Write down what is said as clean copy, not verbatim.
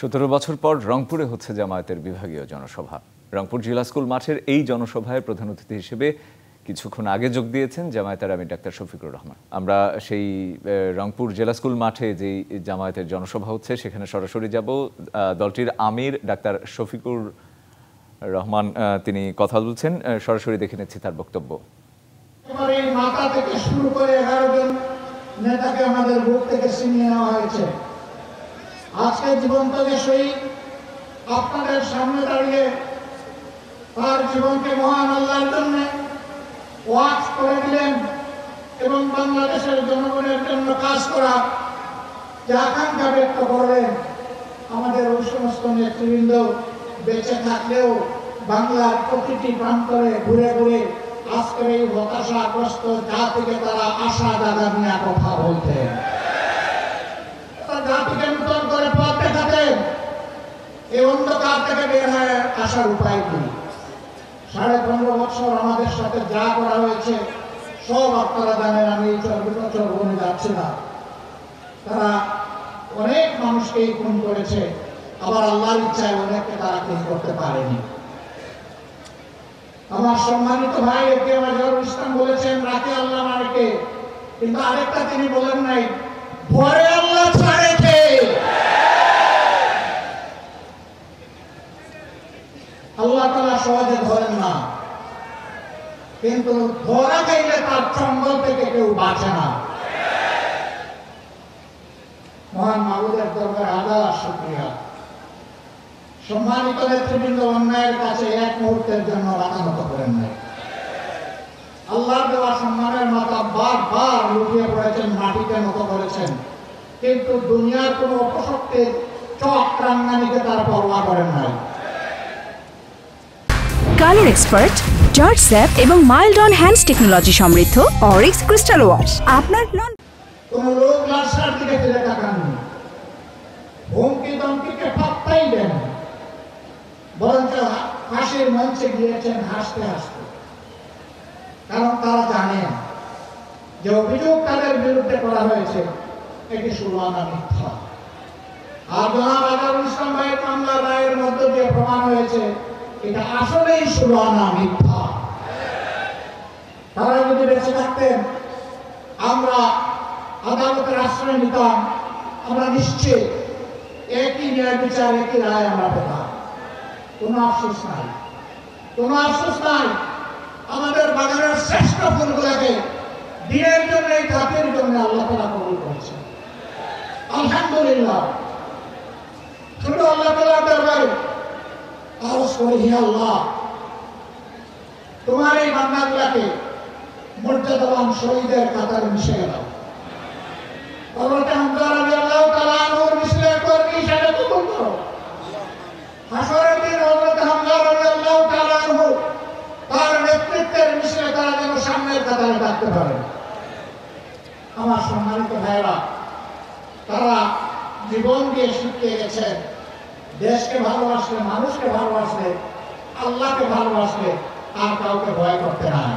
17 বছর পর রংপুরে হচ্ছে জামায়াতের বিভাগীয় জনসভা। রংপুর জিলা স্কুল মাঠের এই জনসভায় প্রধান অতিথি হিসেবে কিছুক্ষণ আগে যোগ দিয়েছেন জামায়াতের আমির ডাক্তার শফিকুর রহমান। আমরা সেই রংপুর জেলা স্কুল মাঠে যেই জামায়াতের জনসভা হচ্ছে সেখানে সরাসরি যাব। দলটির আমির ডাক্তার শফিকুর রহমান তিনি কথা বলছেন, সরাসরি দেখে নিচ্ছি তার বক্তব্য। মাথা থেকে শুরু করে 11 জন নেতাকে আমাদের বুক থেকে ছিনিয়ে নেওয়া হয়েছে। আজকে জীবন্ত যে শহীদ আপনাদের সামনে দাঁড়িয়ে তার জীবনকে মহান আল্লাহর জন্য ওয়াকফ করে দিলেন এবং বাংলাদেশের জনগণের জন্য কাজ করা যে আকাঙ্ক্ষা ব্যক্ত করলেন, আমাদের ওই সমস্ত নেতৃবৃন্দ বেঁচে থাকলেও বাংলার প্রতিটি প্রান্তরে ঘুরে ঘুরে আজকের এই হতাশাগ্রস্ত জাতিকে তারা আশা জাগা নিয়ে কথা বলতেন, জাতিকে নতুন করে পথ দেখাতেন। এই অন্ধকার থেকে বের হয়ে আসার উপায় কি? 15.5 বছর আমাদের সাথে যা করা হয়েছে সব আপনারা জানেন, আমি এই 24 বছর বনে যাচ্ছি না। তারা অনেক মানুষকেই খুন করেছে, আবার আল্লাহর ইচ্ছায় অনেককে তারা খুন করতে পারেনি। আমার সম্মানিত ভাই একে মাজহারুল ইসলাম বলেছেন রাতে আল্লাহ মারেকে, কিন্তু আরেকটা তিনি বলেন নাই ভরে আল্লাহ ছাড়েছে। আল্লাহ তাআলা সহজে ধরেন না, কিন্তু ধরা খাইলে তার চঙ্গল থেকে কেউ বাঁচে না। মহান মাবুদের দরবারে হাজার শুকরিয়া। সম্মানিত নেতৃবৃন্দ অন্যায়ের কাছে এক মুহূর্তের জন্য মাথা নত করেন নাই। আল্লাহর দেওয়া সম্মানের মাথা বারবার লুটিয়ে পড়েছেন, মাটিতে নত করেছেন, কিন্তু দুনিয়ার কোন অপশক্তির চক্রাঙ্গানিকে তারা পরোয়া করেন নাই। কালার এক্সপার্ট, জর্জ স্যাপ এবং মাইল্ড অন হ্যান্ডস টেকনোলজি সমৃদ্ধ অরিক্স ক্রিস্টাল ওয়াশ আপনার কোন লোক লাশার দিকে ফিরে তাকাননি, হুমকি ধমকিকে পাত্তাই দেন, বরঞ্চ হাসির মঞ্চে গিয়েছেন হাসতে হাসতে। কারণ তারা জানেন যে অভিযোগ তাদের বিরুদ্ধে করা হয়েছে এটি সুরানা মিথ্যা। আর জনাব আজহারুল ইসলাম ভাইয়ের মামলা রায়ের মধ্য দিয়ে প্রমাণ হয়েছে এটা আসলেই সুরানা মিথ্যা। তারা যদি বেঁচে থাকতেন আমরা আদালতের আশ্রয় নিতাম, আমরা নিশ্চিত একই ন্যায় বিচার একই রায় আমরা পেতাম। কোনো আফসোস নাই, কোনো আফসোস নাই। আমাদের বাগানের শ্রেষ্ঠ ফুলগুলোকে দিনের জন্য এই জাতির জন্য আল্লাহ তাআলা কবুল করেছেন, আলহামদুলিল্লাহ। শুধু আল্লাহ তাআলার দরবারে আরজ করি, হে আল্লাহ তোমার এই বান্দাগুলোকে মর্যাদাবান শহীদের কাতারে মিশিয়ে দাও। হযরত হামজা রাদিয়াল্লাহু তাআলা আনহুর মিসলে কর্মী হিসেবে কবুল করো। হাসরের দিন হযরত হামজা রাদিয়াল্লাহু তাআলা আনহু তার নেতৃত্বের মিসলে তারা যেন সামনের কাতারে থাকতে পারে। আমার সম্মানিত ভাইরা, তারা জীবন দিয়ে শিখিয়ে গেছেন দেশকে ভালোবাসলে, মানুষকে ভালোবাসলে, আল্লাহকে ভালোবাসলে আর কাউকে ভয় করতে নাই।